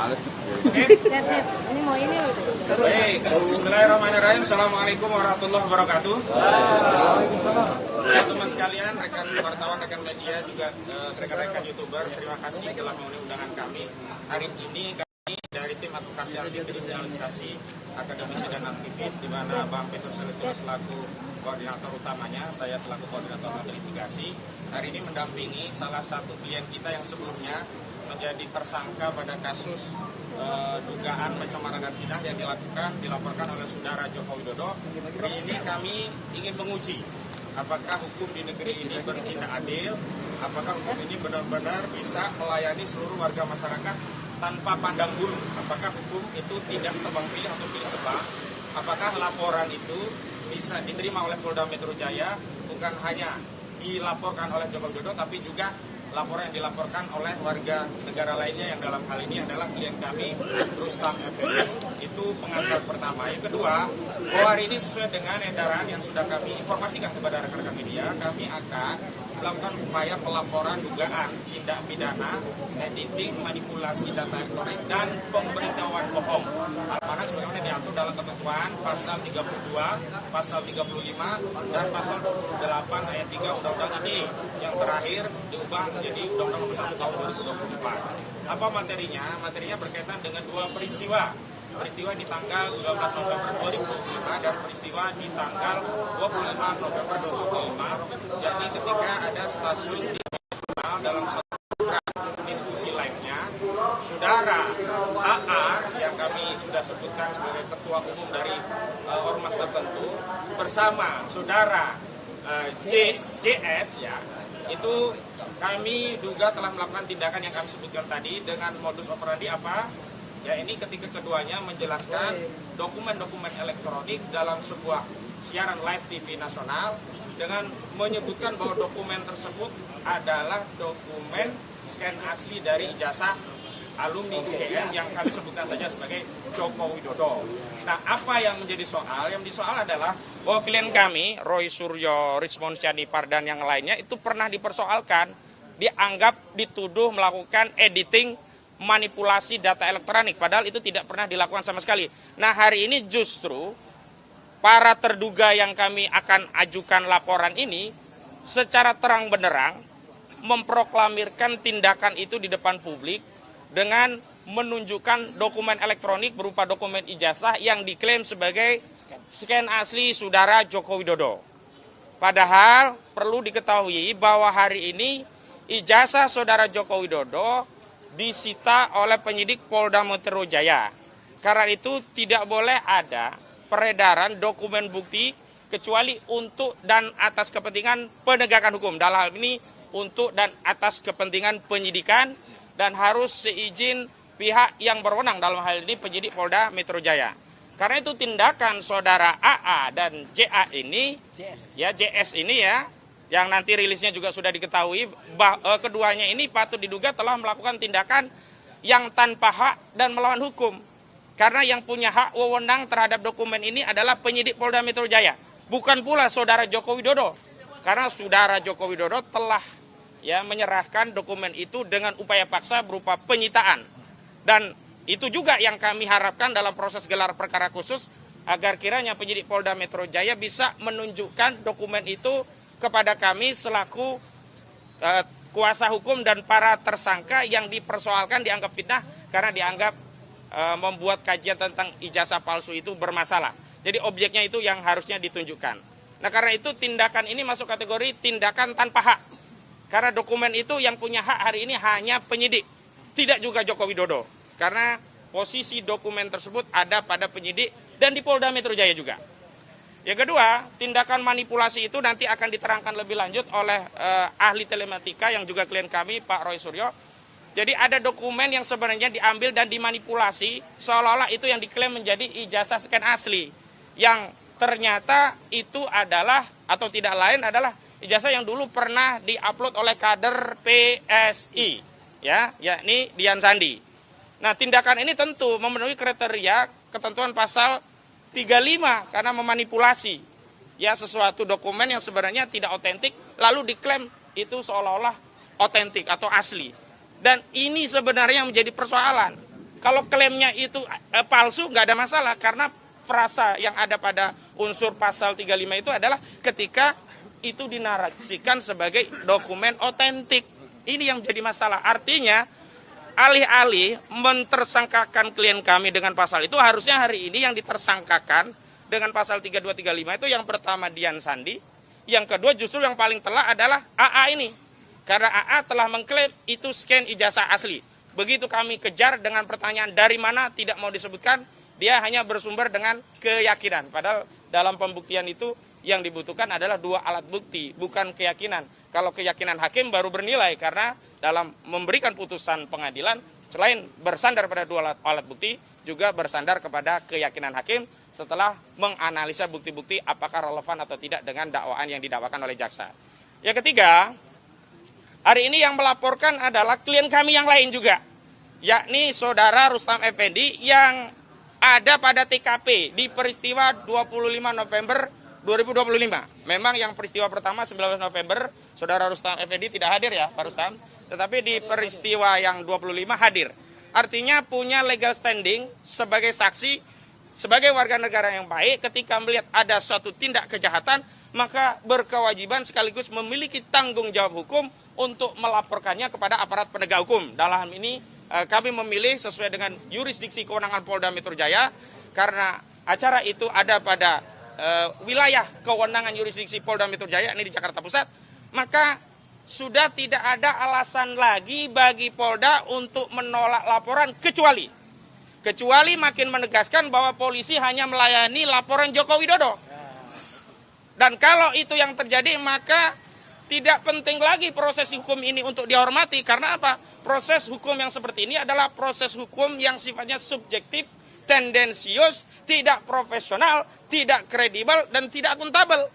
Ini mau ini loh. Baik, bismillahirrahmanirrahim. Assalamualaikum warahmatullahi wabarakatuh. Ya teman sekalian, rekan wartawan, rekan media, juga rekan-rekan YouTuber, terima kasih telah memenuhi undangan kami. Hari ini kami dari tim advokasi anti kriminalisasi akademisi dan aktivis, di mana Bang Petrus Celestino selaku koordinator utamanya, saya selaku koordinator litigasi. Hari ini mendampingi salah satu klien kita yang sebelumnya menjadi tersangka pada kasus dugaan pencemaran nama baik yang dilaporkan oleh saudara Joko Widodo. Hari ini kami ingin menguji apakah hukum di negeri ini bertindak adil, apakah hukum ini benar-benar bisa melayani seluruh warga masyarakat tanpa pandang bulu, apakah hukum itu tidak tebang pilih atau pilih tebang, apakah laporan itu bisa diterima oleh Polda Metro Jaya, bukan hanya dilaporkan oleh Joko Widodo tapi juga laporan yang dilaporkan oleh warga negara lainnya, yang dalam hal ini adalah klien kami Rustam Effendi. Itu pengantar pertama. Yang kedua, bahwa hari ini sesuai dengan edaran yang sudah kami informasikan kepada rekan-rekan media, kami akan melakukan upaya pelaporan dugaan tindak pidana, editing, manipulasi data elektronik, dan pemberitahuan bohong. Mana sebagaimana diatur dalam ketentuan pasal 32, pasal 35, dan pasal 28 ayat 3 Undang-Undang ini yang terakhir diubah menjadi Undang-Undang Nomor 1 Tahun 2024. Apa materinya? Materinya berkaitan dengan dua peristiwa. Peristiwa di tanggal 19 November 2005 dan peristiwa di tanggal 25 November 2005, yakni ketika ada stasiun TV nasional dalam satu diskusi live-nya, saudara AA yang kami sudah sebutkan sebagai ketua umum dari ormas tertentu bersama saudara JS ya, itu kami duga telah melakukan tindakan yang kami sebutkan tadi dengan modus operandi apa? Ya, ini ketika keduanya menjelaskan dokumen-dokumen elektronik dalam sebuah siaran live TV nasional dengan menyebutkan bahwa dokumen tersebut adalah dokumen scan asli dari ijazah alumni UGM yang kami sebutkan saja sebagai Joko Widodo. Nah, apa yang menjadi soal? Yang disoal adalah bahwa klien kami, Roy Suryo, Rismon Syadipar, dan yang lainnya itu pernah dipersoalkan, dianggap dituduh melakukan editing, manipulasi data elektronik, padahal itu tidak pernah dilakukan sama sekali. Nah, hari ini justru para terduga yang kami akan ajukan laporan ini secara terang benderang memproklamirkan tindakan itu di depan publik dengan menunjukkan dokumen elektronik berupa dokumen ijazah yang diklaim sebagai scan asli saudara Joko Widodo. Padahal perlu diketahui bahwa hari ini ijazah saudara Joko Widodo disita oleh penyidik Polda Metro Jaya. Karena itu tidak boleh ada peredaran dokumen bukti kecuali untuk dan atas kepentingan penegakan hukum. Dalam hal ini untuk dan atas kepentingan penyidikan dan harus seizin pihak yang berwenang, dalam hal ini penyidik Polda Metro Jaya. Karena itu tindakan saudara AA dan JA ini, JS ini ya, yang nanti rilisnya juga sudah diketahui, keduanya ini patut diduga telah melakukan tindakan yang tanpa hak dan melawan hukum. Karena yang punya hak wewenang terhadap dokumen ini adalah penyidik Polda Metro Jaya, bukan pula saudara Joko Widodo. Karena saudara Joko Widodo telah menyerahkan dokumen itu dengan upaya paksa berupa penyitaan. Dan itu juga yang kami harapkan dalam proses gelar perkara khusus, agar kiranya penyidik Polda Metro Jaya bisa menunjukkan dokumen itu kepada kami selaku kuasa hukum dan para tersangka yang dipersoalkan dianggap fitnah karena dianggap membuat kajian tentang ijazah palsu itu bermasalah. Jadi objeknya itu yang harusnya ditunjukkan. Nah, karena itu tindakan ini masuk kategori tindakan tanpa hak. Karena dokumen itu yang punya hak hari ini hanya penyidik, tidak juga Joko Widodo. Karena posisi dokumen tersebut ada pada penyidik dan di Polda Metro Jaya juga. Yang kedua, tindakan manipulasi itu nanti akan diterangkan lebih lanjut oleh ahli telematika yang juga klien kami, Pak Roy Suryo. Jadi ada dokumen yang sebenarnya diambil dan dimanipulasi, seolah-olah itu yang diklaim menjadi ijazah scan asli. Yang ternyata itu adalah, atau tidak lain adalah ijazah yang dulu pernah diupload oleh kader PSI, yakni Dian Sandi. Nah, tindakan ini tentu memenuhi kriteria ketentuan pasal 35 karena memanipulasi sesuatu dokumen yang sebenarnya tidak otentik lalu diklaim itu seolah-olah otentik atau asli. Dan ini sebenarnya yang menjadi persoalan. Kalau klaimnya itu palsu nggak ada masalah karena frasa yang ada pada unsur pasal 35 itu adalah ketika itu dinarasikan sebagai dokumen otentik. Ini yang jadi masalah. Artinya alih-alih mentersangkakan klien kami dengan pasal itu, harusnya hari ini yang ditersangkakan dengan pasal 3235 itu yang pertama Dian Sandi, yang kedua justru yang paling telak adalah AA ini. Karena AA telah mengklaim itu scan ijazah asli. Begitu kami kejar dengan pertanyaan dari mana tidak mau disebutkan, dia hanya bersumber dengan keyakinan. Padahal dalam pembuktian itu yang dibutuhkan adalah 2 alat bukti, bukan keyakinan. Kalau keyakinan hakim baru bernilai karena dalam memberikan putusan pengadilan, selain bersandar pada 2 alat bukti, juga bersandar kepada keyakinan hakim setelah menganalisa bukti-bukti apakah relevan atau tidak dengan dakwaan yang didakwakan oleh jaksa. Yang ketiga, hari ini yang melaporkan adalah klien kami yang lain juga, yakni saudara Rustam Effendi yang ada pada TKP di peristiwa 25 November 2025. Memang yang peristiwa pertama 19 November, saudara Rustam Effendi tidak hadir ya Pak Rustam, tetapi di peristiwa yang 25 hadir. Artinya punya legal standing sebagai saksi, sebagai warga negara yang baik ketika melihat ada suatu tindak kejahatan, maka berkewajiban sekaligus memiliki tanggung jawab hukum untuk melaporkannya kepada aparat penegak hukum. Dalam ini kami memilih sesuai dengan yurisdiksi kewenangan Polda Metro Jaya karena acara itu ada pada wilayah kewenangan yurisdiksi Polda Metro Jaya, ini di Jakarta Pusat, maka sudah tidak ada alasan lagi bagi Polda untuk menolak laporan kecuali makin menegaskan bahwa polisi hanya melayani laporan Joko Widodo. Dan kalau itu yang terjadi, maka tidak penting lagi proses hukum ini untuk dihormati. Karena apa? Proses hukum yang seperti ini adalah proses hukum yang sifatnya subjektif, tendensius, tidak profesional, tidak kredibel, dan tidak akuntabel.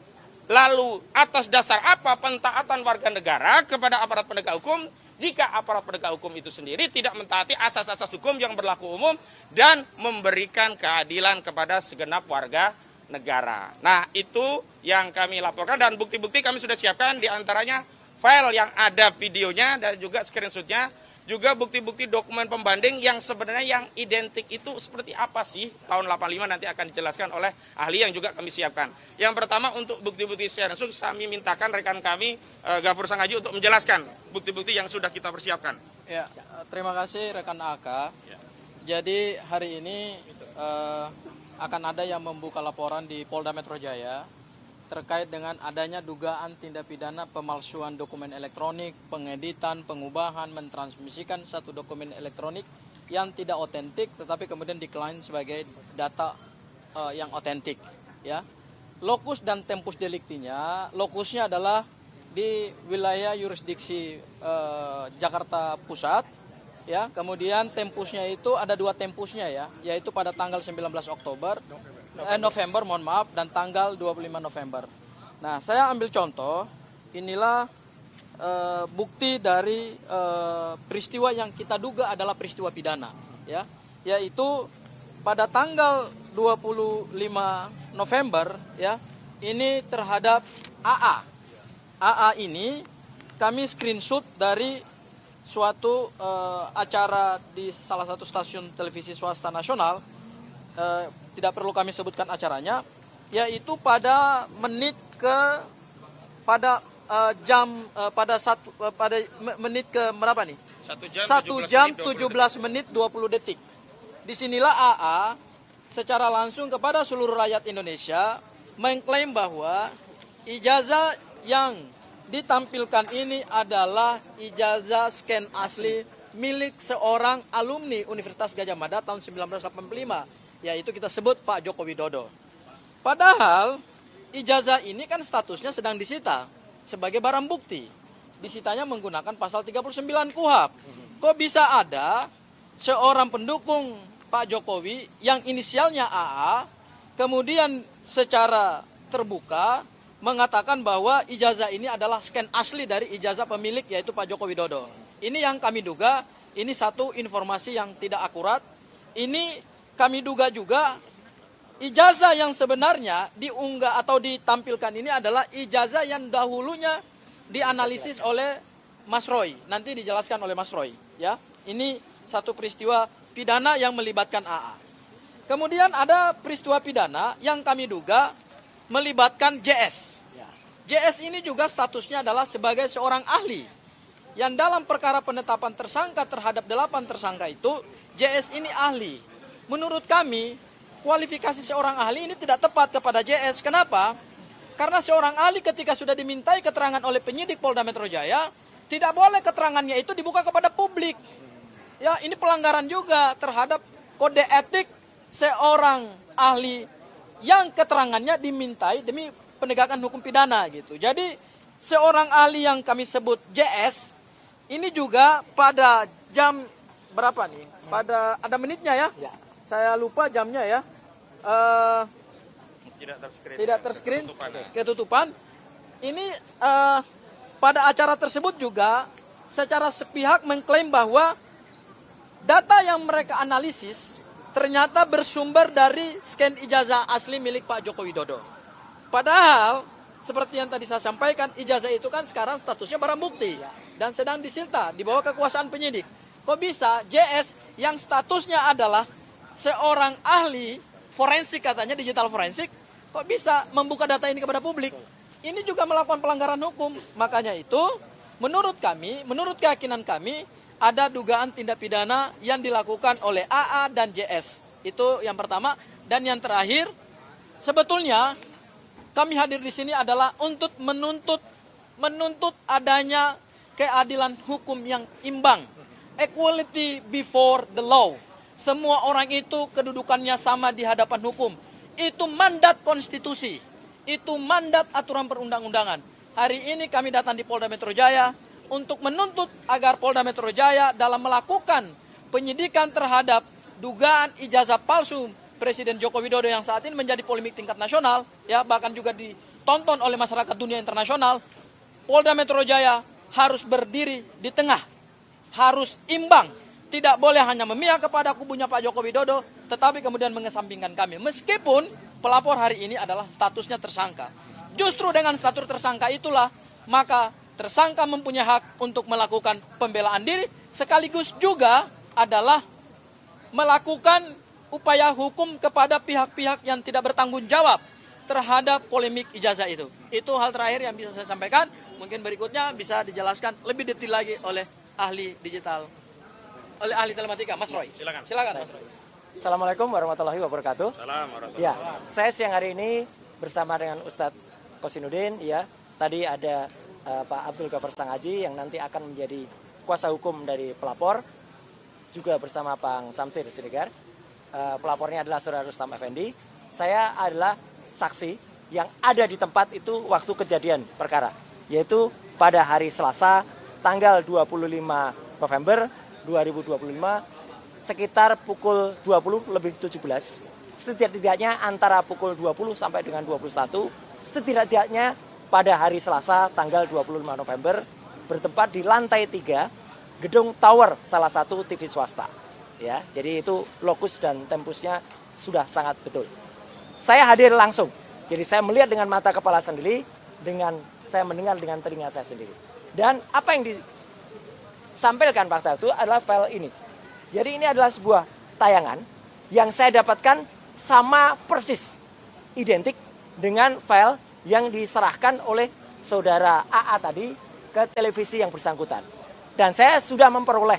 Lalu atas dasar apa pentaatan warga negara kepada aparat penegak hukum jika aparat penegak hukum itu sendiri tidak mentaati asas-asas hukum yang berlaku umum dan memberikan keadilan kepada segenap warga negara. Nah, itu yang kami laporkan dan bukti-bukti kami sudah siapkan, diantaranya file yang ada videonya dan juga screenshotnya, juga bukti-bukti dokumen pembanding yang sebenarnya yang identik itu seperti apa sih tahun 85 nanti akan dijelaskan oleh ahli yang juga kami siapkan. Yang pertama untuk bukti-bukti secara langsung kami mintakan rekan kami Gafur Sangaji untuk menjelaskan bukti-bukti yang sudah kita persiapkan. Ya, terima kasih rekan AK. Ya. Jadi hari ini akan ada yang membuka laporan di Polda Metro Jaya terkait dengan adanya dugaan tindak pidana pemalsuan dokumen elektronik, pengeditan, pengubahan, mentransmisikan satu dokumen elektronik yang tidak otentik tetapi kemudian diklaim sebagai data yang otentik, ya. Lokus dan tempus deliktinya, lokusnya adalah di wilayah yurisdiksi Jakarta Pusat, ya. Kemudian tempusnya itu ada 2 tempusnya, ya, yaitu pada tanggal 19 November, mohon maaf, dan tanggal 25 November. Nah, saya ambil contoh, inilah bukti dari peristiwa yang kita duga adalah peristiwa pidana, ya, yaitu pada tanggal 25 November, ya, ini terhadap AA. AA ini kami screenshot dari suatu acara di salah satu stasiun televisi swasta nasional. Tidak perlu kami sebutkan acaranya, yaitu pada menit ke pada menit ke berapa nih? 1 jam 17 menit 20 detik. Disinilah AA secara langsung kepada seluruh rakyat Indonesia mengklaim bahwa ijazah yang ditampilkan ini adalah ijazah scan asli milik seorang alumni Universitas Gadjah Mada tahun 1985. Yaitu kita sebut Pak Joko Widodo. Padahal ijazah ini kan statusnya sedang disita sebagai barang bukti. Disitanya menggunakan pasal 39 KUHP. Kok bisa ada seorang pendukung Pak Jokowi yang inisialnya AA kemudian secara terbuka mengatakan bahwa ijazah ini adalah scan asli dari ijazah pemilik yaitu Pak Joko Widodo. Ini yang kami duga, ini satu informasi yang tidak akurat. Ini kami duga juga ijazah yang sebenarnya diunggah atau ditampilkan ini adalah ijazah yang dahulunya dianalisis oleh Mas Roy. Nanti dijelaskan oleh Mas Roy, ya. Ini satu peristiwa pidana yang melibatkan AA. Kemudian ada peristiwa pidana yang kami duga melibatkan JS. JS ini juga statusnya adalah sebagai seorang ahli. Yang dalam perkara penetapan tersangka terhadap 8 tersangka itu, JS ini ahli. Menurut kami, kualifikasi seorang ahli ini tidak tepat kepada JS. Kenapa? Karena seorang ahli ketika sudah dimintai keterangan oleh penyidik Polda Metro Jaya, tidak boleh keterangannya itu dibuka kepada publik. Ya, ini pelanggaran juga terhadap kode etik seorang ahli yang keterangannya dimintai demi penegakan hukum pidana gitu. Jadi seorang ahli yang kami sebut JS ini juga pada jam berapa nih? Pada ada menitnya ya? Saya lupa jamnya ya. Tidak terscreen ketutupan. Ini pada acara tersebut juga secara sepihak mengklaim bahwa data yang mereka analisis ternyata bersumber dari scan ijazah asli milik Pak Joko Widodo. Padahal seperti yang tadi saya sampaikan, ijazah itu kan sekarang statusnya barang bukti dan sedang disita di bawah kekuasaan penyidik. Kok bisa JS yang statusnya adalah seorang ahli forensik, katanya digital forensik, kok bisa membuka data ini kepada publik? Ini juga melakukan pelanggaran hukum. Makanya itu menurut kami, menurut keyakinan kami, ada dugaan tindak pidana yang dilakukan oleh AA dan JS. Itu yang pertama. Dan yang terakhir, sebetulnya kami hadir di sini adalah untuk menuntut adanya keadilan hukum yang imbang. Equality before the law. Semua orang itu kedudukannya sama di hadapan hukum. Itu mandat konstitusi. Itu mandat aturan perundang-undangan. Hari ini kami datang di Polda Metro Jaya untuk menuntut agar Polda Metro Jaya dalam melakukan penyidikan terhadap dugaan ijazah palsu Presiden Joko Widodo yang saat ini menjadi polemik tingkat nasional, ya bahkan juga ditonton oleh masyarakat dunia internasional. Polda Metro Jaya harus berdiri di tengah, harus imbang, tidak boleh hanya memihak kepada kubunya Pak Joko Widodo, tetapi kemudian mengesampingkan kami. Meskipun pelapor hari ini adalah statusnya tersangka. Justru dengan status tersangka itulah, maka tersangka mempunyai hak untuk melakukan pembelaan diri, sekaligus juga adalah melakukan upaya hukum kepada pihak-pihak yang tidak bertanggung jawab terhadap polemik ijazah itu. Itu hal terakhir yang bisa saya sampaikan. Mungkin berikutnya bisa dijelaskan lebih detail lagi oleh ahli digital, oleh ahli telematika, Mas Roy. Silakan Mas Roy. Assalamualaikum warahmatullahi wabarakatuh. Ya, saya siang hari ini bersama dengan Ustadz Kosinudin. Ya, tadi ada Pak Abdul Ghaffar Sangaji yang nanti akan menjadi kuasa hukum dari pelapor, juga bersama Pak Samsir Siregar. Pelapornya adalah Saudara Rustam Effendi. Saya adalah saksi yang ada di tempat itu waktu kejadian perkara, yaitu pada hari Selasa tanggal 25 November 2025 sekitar pukul 20:17. Setidak-tidaknya antara pukul 20 sampai dengan 21, setidak-tidaknya pada hari Selasa tanggal 25 November bertempat di lantai 3 gedung tower salah satu TV swasta. Ya, jadi itu lokus dan tempusnya sudah sangat betul. Saya hadir langsung, jadi saya melihat dengan mata kepala sendiri, saya mendengar dengan telinga saya sendiri. Dan apa yang disampaikan Pak itu adalah file ini. Jadi ini adalah sebuah tayangan yang saya dapatkan sama persis, identik dengan file yang diserahkan oleh saudara AA tadi ke televisi yang bersangkutan. Dan saya sudah memperoleh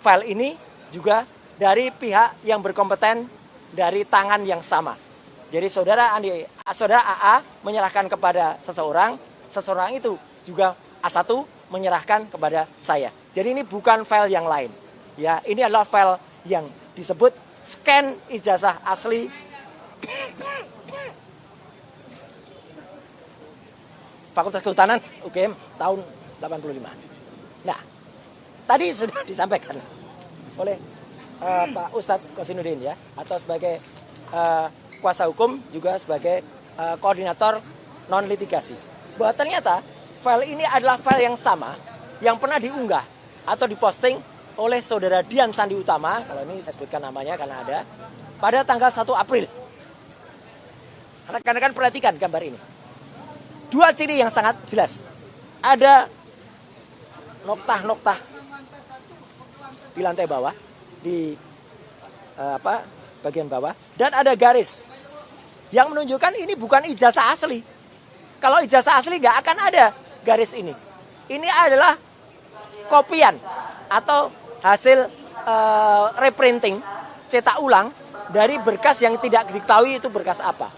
file ini juga dari pihak yang berkompeten dari tangan yang sama. Jadi saudara AA menyerahkan kepada seseorang itu juga A1 menyerahkan kepada saya. Jadi ini bukan file yang lain. Ya, ini adalah file yang disebut scan ijazah asli Fakultas Kehutanan UGM tahun 85. Nah, tadi sudah disampaikan oleh Pak Ustadz Kosinudin ya, atau sebagai kuasa hukum juga sebagai koordinator non litigasi, bahwa ternyata file ini adalah file yang sama yang pernah diunggah atau diposting oleh saudara Dian Sandi Utama, kalau ini saya sebutkan namanya karena ada, pada tanggal 1 April. Rekan-rekan perhatikan gambar ini. Dua ciri yang sangat jelas. Ada noktah-noktah di lantai bawah, di bagian bawah, dan ada garis yang menunjukkan ini bukan ijazah asli. Kalau ijazah asli nggak akan ada garis ini. Ini adalah kopian atau hasil reprinting, cetak ulang dari berkas yang tidak diketahui itu berkas apa.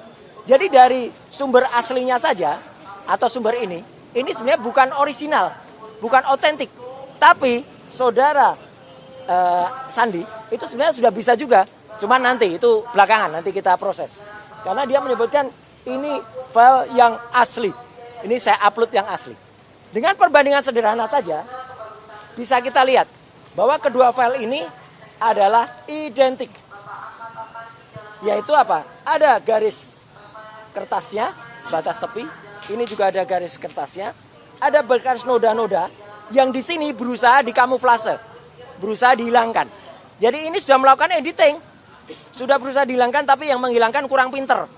Jadi dari sumber aslinya saja atau sumber ini sebenarnya bukan orisinal, bukan otentik. Tapi saudara Sandi itu sebenarnya sudah bisa juga, cuman nanti itu belakangan, nanti kita proses. Karena dia menyebutkan ini file yang asli, ini saya upload yang asli. Dengan perbandingan sederhana saja, bisa kita lihat bahwa kedua file ini adalah identik. Yaitu apa? Ada garis kertasnya, batas tepi, ini juga ada garis kertasnya, ada bekas noda-noda yang di sini berusaha dikamuflase, berusaha dihilangkan. Jadi ini sudah melakukan editing, sudah berusaha dihilangkan, tapi yang menghilangkan kurang pinter.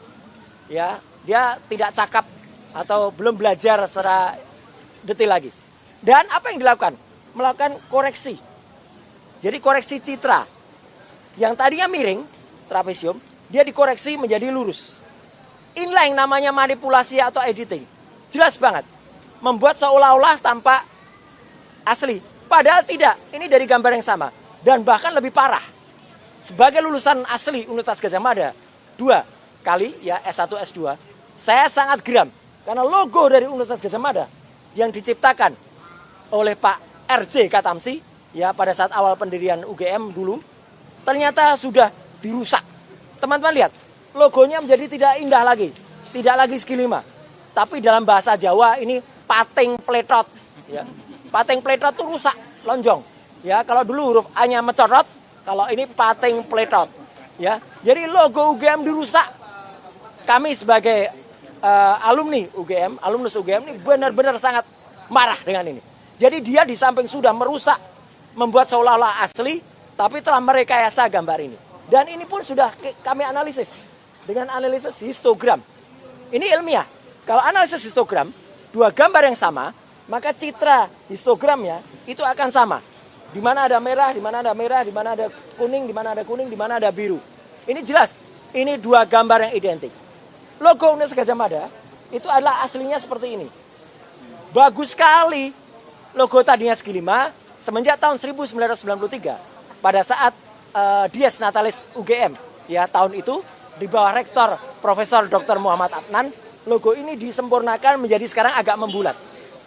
Ya, dia tidak cakap atau belum belajar secara detail lagi. Dan apa yang dilakukan? Melakukan koreksi. Jadi koreksi citra. Yang tadinya miring, trapesium, dia dikoreksi menjadi lurus. Inilah yang namanya manipulasi atau editing. Jelas banget. Membuat seolah-olah tampak asli. Padahal tidak. Ini dari gambar yang sama. Dan bahkan lebih parah. Sebagai lulusan asli Universitas Gadjah Mada 2 kali ya S1 S2, saya sangat geram. Karena logo dari Universitas Gadjah Mada yang diciptakan oleh Pak RJ Katamsi ya pada saat awal pendirian UGM dulu ternyata sudah dirusak. Teman-teman lihat, logonya menjadi tidak indah lagi, tidak lagi segi 5. Tapi dalam bahasa Jawa ini pating pletot ya. Pating pletot itu rusak, lonjong. Ya, kalau dulu huruf A-nya mencorot, kalau ini pating pletot ya. Jadi logo UGM dirusak. Kami sebagai alumni UGM, alumnus UGM ini benar-benar sangat marah dengan ini. Jadi dia di samping sudah merusak, membuat seolah-olah asli, tapi telah merekayasa gambar ini. Dan ini pun sudah kami analisis dengan analisis histogram. Ini ilmiah. Kalau analisis histogram, dua gambar yang sama, maka citra histogramnya itu akan sama. Di mana ada merah, di mana ada merah, di mana ada kuning, di mana ada kuning, di mana ada biru. Ini jelas, ini dua gambar yang identik. Logo Universitas Gadjah Mada itu adalah aslinya seperti ini. Bagus sekali. Logo tadinya segi 5, semenjak tahun 1993 pada saat Dies Natalis UGM ya tahun itu di bawah rektor Profesor Dr. Muhammad Adnan, logo ini disempurnakan menjadi sekarang agak membulat.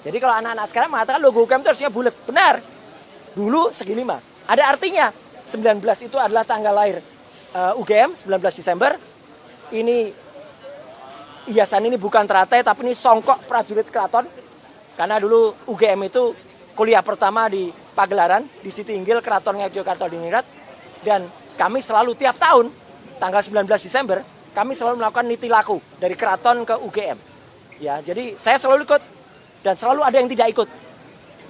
Jadi kalau anak-anak sekarang mengatakan logo UGM itu harusnya bulat, benar. Dulu segi 5. Ada artinya 19 itu adalah tanggal lahir UGM 19 Desember. Ini hiasan ini bukan teratai tapi ini songkok prajurit keraton. Karena dulu UGM itu kuliah pertama di Pagelaran, di Siti Inggil, Keraton Ngayogyakarta Diningrat. Dan kami selalu tiap tahun, tanggal 19 Desember, kami selalu melakukan niti laku dari keraton ke UGM. Ya, jadi saya selalu ikut dan selalu ada yang tidak ikut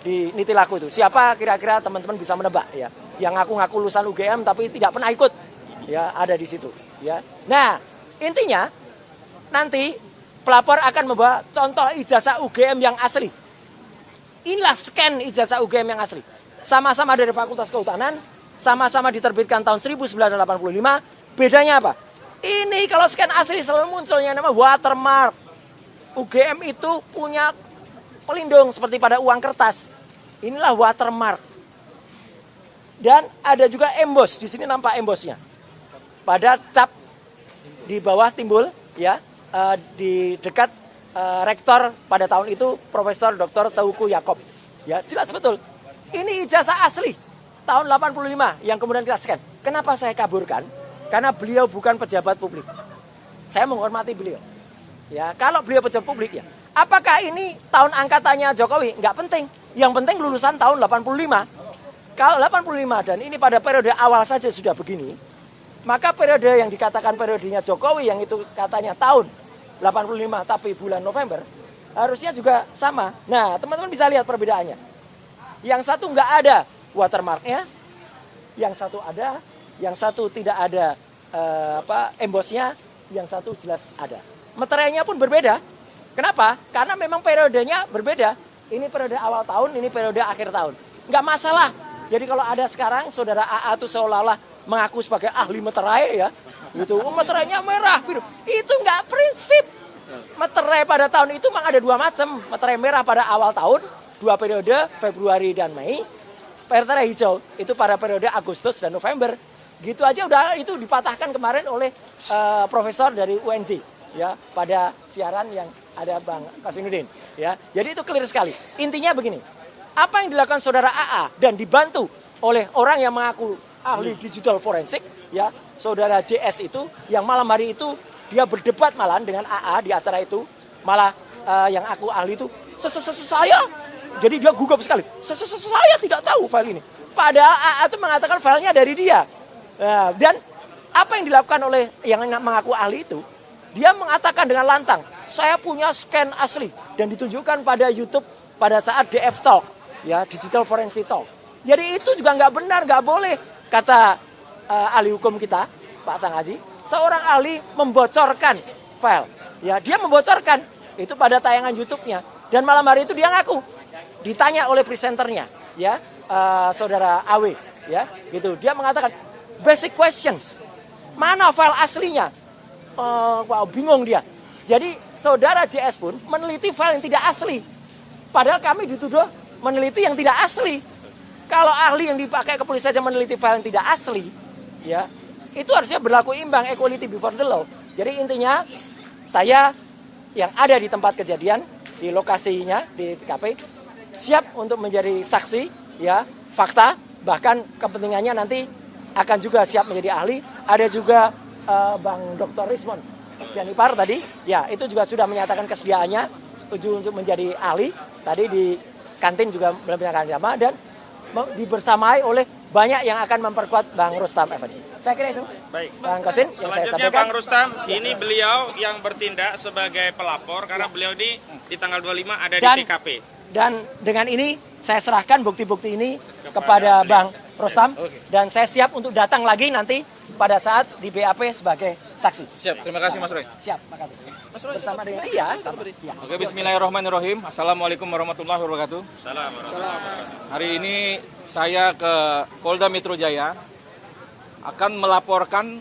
di niti laku itu. Siapa kira-kira teman-teman bisa menebak ya? Yang ngaku-ngaku lulusan UGM tapi tidak pernah ikut. Ya, ada di situ, ya. Nah, intinya nanti pelapor akan membawa contoh ijazah UGM yang asli. Inilah scan ijazah UGM yang asli. Sama-sama dari Fakultas Kehutanan, sama-sama diterbitkan tahun 1985. Bedanya apa? Ini kalau scan asli selalu munculnya nama watermark. UGM itu punya pelindung seperti pada uang kertas. Inilah watermark. Dan ada juga emboss. Di sini nampak embossnya. Pada cap di bawah timbul ya. Di dekat rektor pada tahun itu Profesor Dr. Teuku Yakob. Ya, jelas betul. Ini ijazah asli tahun 85 yang kemudian kita scan. Kenapa saya kaburkan? Karena beliau bukan pejabat publik. Saya menghormati beliau. Ya, kalau beliau pejabat publik ya. Apakah ini tahun angkatannya Jokowi? Enggak penting. Yang penting lulusan tahun 85. Kalau 85 dan ini pada periode awal saja sudah begini, maka periode yang dikatakan periodenya Jokowi yang itu katanya tahun 85 tapi bulan November harusnya juga sama. Nah, teman-teman bisa lihat perbedaannya. Yang satu nggak ada watermarknya, yang satu ada, yang satu tidak ada embossnya, yang satu jelas ada. Materialnya pun berbeda. Kenapa? Karena memang periodenya berbeda. Ini periode awal tahun, ini periode akhir tahun. Nggak masalah. Jadi kalau ada sekarang saudara AA itu seolah-olah mengaku sebagai ahli materai ya. Gitu. Materainya merah, biru. Itu nggak prinsip. Materai pada tahun itu memang ada dua macam. Materai merah pada awal tahun, 2 periode, Februari dan Mei. Materai hijau itu pada periode Agustus dan November. Gitu aja udah itu dipatahkan kemarin oleh profesor dari UNJ ya pada siaran yang ada Bang Kasinuddin ya. Jadi itu clear sekali. Intinya begini. Apa yang dilakukan saudara AA dan dibantu oleh orang yang mengaku ahli digital forensik ya, saudara JS itu yang malam hari itu dia berdebat malah dengan AA di acara itu, malah yang aku ahli itu saya. Jadi dia gugup sekali. Saya tidak tahu file ini. Padahal AA itu mengatakan filenya dari dia. Nah, dan apa yang dilakukan oleh yang mengaku ahli itu, dia mengatakan dengan lantang, saya punya scan asli dan ditunjukkan pada YouTube pada saat DF Talk, ya Digital Forensic Talk. Jadi itu juga nggak benar, nggak boleh kata ahli hukum kita, Pak Sang Haji, seorang ahli membocorkan file, ya dia membocorkan itu pada tayangan YouTube-nya dan malam hari itu dia ngaku, ditanya oleh presenternya, ya saudara AW, ya gitu, dia mengatakan basic questions. Mana file aslinya? Wow, bingung dia. Jadi saudara JS pun meneliti file yang tidak asli. Padahal kami dituduh meneliti yang tidak asli. Kalau ahli yang dipakai kepolisian saja meneliti file yang tidak asli, ya itu harusnya berlaku imbang, equality before the law. Jadi intinya saya yang ada di tempat kejadian, di lokasinya, di TKP, siap untuk menjadi saksi, ya fakta, bahkan kepentingannya nanti akan juga siap menjadi ahli. Ada juga Bang Dr. Rismon Sianipar tadi, ya itu juga sudah menyatakan kesediaannya untuk menjadi ahli. Tadi di kantin juga menyatakan sama dan dibersamai oleh banyak yang akan memperkuat Bang Rustam Effendi. Saya kira itu. Baik. Bang Kosin, yang saya Selanjutnya sampaikan. Bang Rustam, ini beliau yang bertindak sebagai pelapor karena beliau di tanggal 25 ada di TKP. Dan dengan ini saya serahkan bukti-bukti ini kepada Bang Rustam dan saya siap untuk datang lagi nanti pada saat di BAP sebagai saksi. Siap, terima kasih Mas Roy. Siap, makasih. Mas Roy, Bersama dengan iya, sama. Ya. Oke, bismillahirrahmanirrahim. Assalamualaikum warahmatullahi wabarakatuh. Assalamualaikum. Hari ini saya ke Polda Metro Jaya akan melaporkan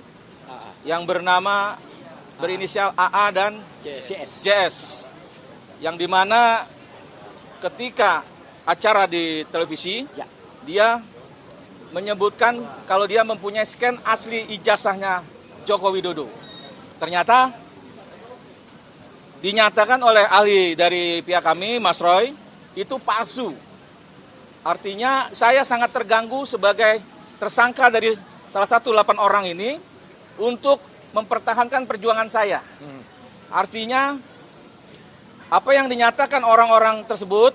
yang bernama berinisial AA dan JS. Yang dimana ketika acara di televisi, Ya. dia menyebutkan kalau dia mempunyai scan asli ijazahnya Joko Widodo. Ternyata dinyatakan oleh ahli dari pihak kami, Mas Roy, itu palsu. Artinya saya sangat terganggu sebagai tersangka dari salah satu 8 orang ini untuk mempertahankan perjuangan saya. Artinya apa yang dinyatakan orang-orang tersebut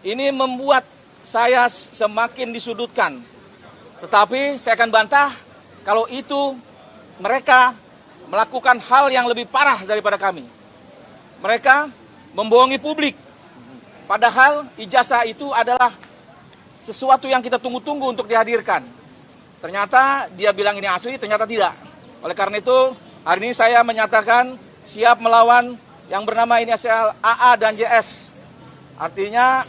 ini membuat saya semakin disudutkan. Tetapi saya akan bantah kalau itu mereka melakukan hal yang lebih parah daripada kami. Mereka membohongi publik. Padahal ijazah itu adalah sesuatu yang kita tunggu-tunggu untuk dihadirkan. Ternyata dia bilang ini asli, ternyata tidak. Oleh karena itu, hari ini saya menyatakan siap melawan yang bernama inisial AA dan JS. Artinya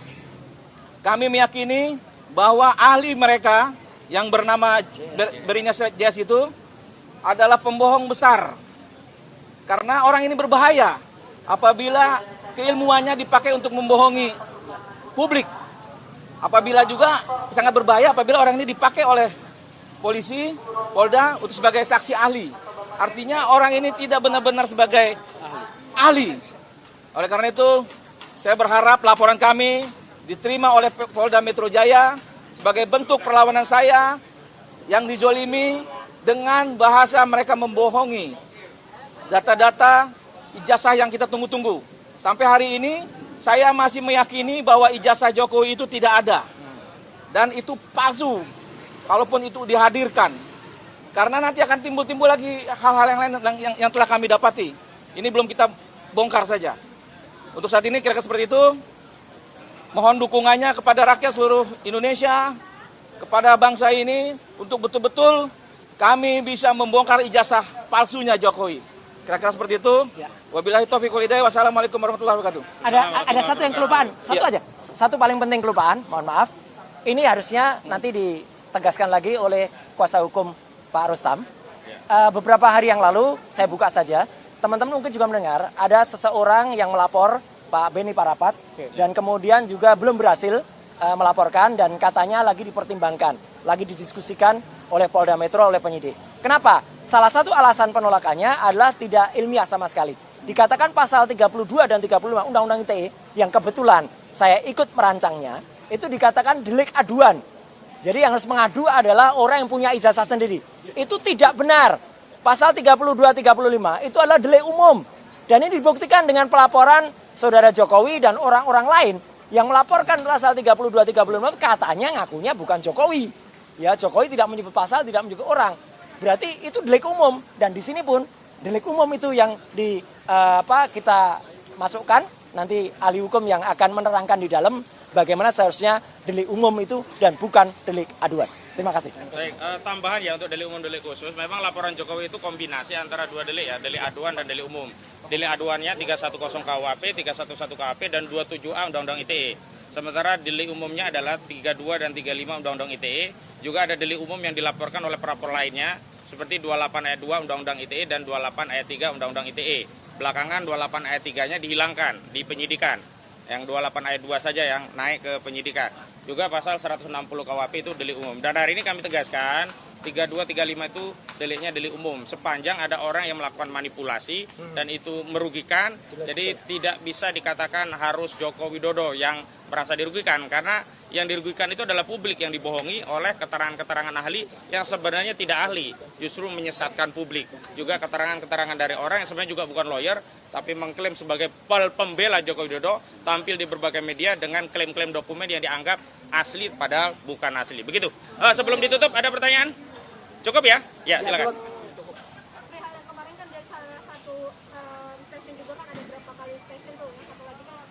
kami meyakini bahwa ahli mereka yang bernama berinisial JS itu adalah pembohong besar. Karena orang ini berbahaya apabila keilmuannya dipakai untuk membohongi publik. Apabila juga sangat berbahaya apabila orang ini dipakai oleh polisi, Polda untuk sebagai saksi ahli. Artinya orang ini tidak benar-benar sebagai ahli. Oleh karena itu, saya berharap laporan kami diterima oleh Polda Metro Jaya sebagai bentuk perlawanan saya yang dizolimi dengan bahasa mereka membohongi data-data ijazah yang kita tunggu-tunggu. Sampai hari ini saya masih meyakini bahwa ijazah Jokowi itu tidak ada dan itu palsu kalaupun itu dihadirkan, karena nanti akan timbul-timbul lagi hal-hal yang lain yang telah kami dapati. Ini belum kita bongkar saja. Untuk saat ini kira-kira seperti itu. Mohon dukungannya kepada rakyat seluruh Indonesia, kepada bangsa ini, untuk betul-betul kami bisa membongkar ijazah palsunya Jokowi. Kira-kira seperti itu. Ya. Wabillahi taufiq wal hidayah. Wassalamualaikum warahmatullahi wabarakatuh. Ada satu yang kelupaan, satu aja. Satu paling penting kelupaan, mohon maaf. Ini harusnya nanti di tegaskan lagi oleh kuasa hukum Pak Rustam. Beberapa hari yang lalu, saya buka saja, teman-teman mungkin juga mendengar, ada seseorang yang melapor Pak Beni Parapat, dan kemudian juga belum berhasil melaporkan, dan katanya lagi dipertimbangkan, lagi didiskusikan oleh Polda Metro, oleh penyidik. Kenapa? Salah satu alasan penolakannya adalah tidak ilmiah sama sekali. Dikatakan pasal 32 dan 35 Undang-Undang ITE, yang kebetulan saya ikut merancangnya, itu dikatakan delik aduan. Jadi yang harus mengadu adalah orang yang punya ijazah sendiri. Itu tidak benar. Pasal 32-35 itu adalah delik umum. Dan ini dibuktikan dengan pelaporan Saudara Jokowi dan orang-orang lain yang melaporkan pasal 32-35 itu katanya ngakunya bukan Jokowi. Ya, Jokowi tidak menyebut pasal, tidak menyebut orang. Berarti itu delik umum. Dan di sini pun delik umum itu yang kita masukkan. Nanti ahli hukum yang akan menerangkan di dalam bagaimana seharusnya delik umum itu dan bukan delik aduan. Terima kasih. Baik, tambahan ya untuk delik umum, delik khusus. Memang laporan Jokowi itu kombinasi antara dua delik ya, delik aduan dan delik umum. Delik aduannya 310 KUHP, 311 KUHP, dan 27A Undang-Undang ITE. Sementara delik umumnya adalah 32 dan 35 Undang-Undang ITE. Juga ada delik umum yang dilaporkan oleh pelapor lainnya, seperti 28 ayat 2 Undang-Undang ITE dan 28 ayat 3 Undang-Undang ITE. Belakangan 28 ayat 3-nya dihilangkan di penyidikan. Yang 28 ayat 2 saja yang naik ke penyidikan. Juga pasal 160 KUHP itu delik umum. Dan hari ini kami tegaskan 32, 35 itu deliknya delik umum. Sepanjang ada orang yang melakukan manipulasi dan itu merugikan. Jadi tidak bisa dikatakan harus Joko Widodo yang merasa dirugikan. Karena yang dirugikan itu adalah publik yang dibohongi oleh keterangan-keterangan ahli yang sebenarnya tidak ahli. Justru menyesatkan publik. Juga keterangan-keterangan dari orang yang sebenarnya juga bukan lawyer, tapi mengklaim sebagai pembela Joko Widodo, tampil di berbagai media dengan klaim-klaim dokumen yang dianggap asli padahal bukan asli. Begitu. Sebelum ditutup ada pertanyaan? Cukup ya? Ya, silakan. Perihal kemarin kan dari salah satu stasiun juga kan ada berapa kali stasiun tuh. Yang satu lagi kan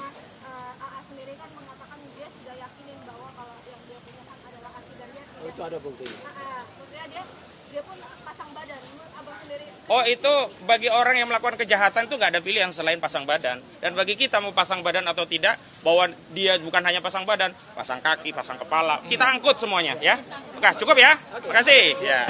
Mas AA sendiri kan mengatakan dia sudah yakinin bahwa kalau yang dia punya kan adalah asli dan dia tidak. Itu ada buktinya. Maksudnya dia pun pasang badan. Menurut abang sendiri. Oh, itu bagi orang yang melakukan kejahatan itu nggak ada pilihan selain pasang badan. Dan bagi kita mau pasang badan atau tidak, bahwa dia bukan hanya pasang badan, pasang kaki, pasang kepala, kita angkut semuanya ya. Oke, cukup ya. Terima kasih. Ya.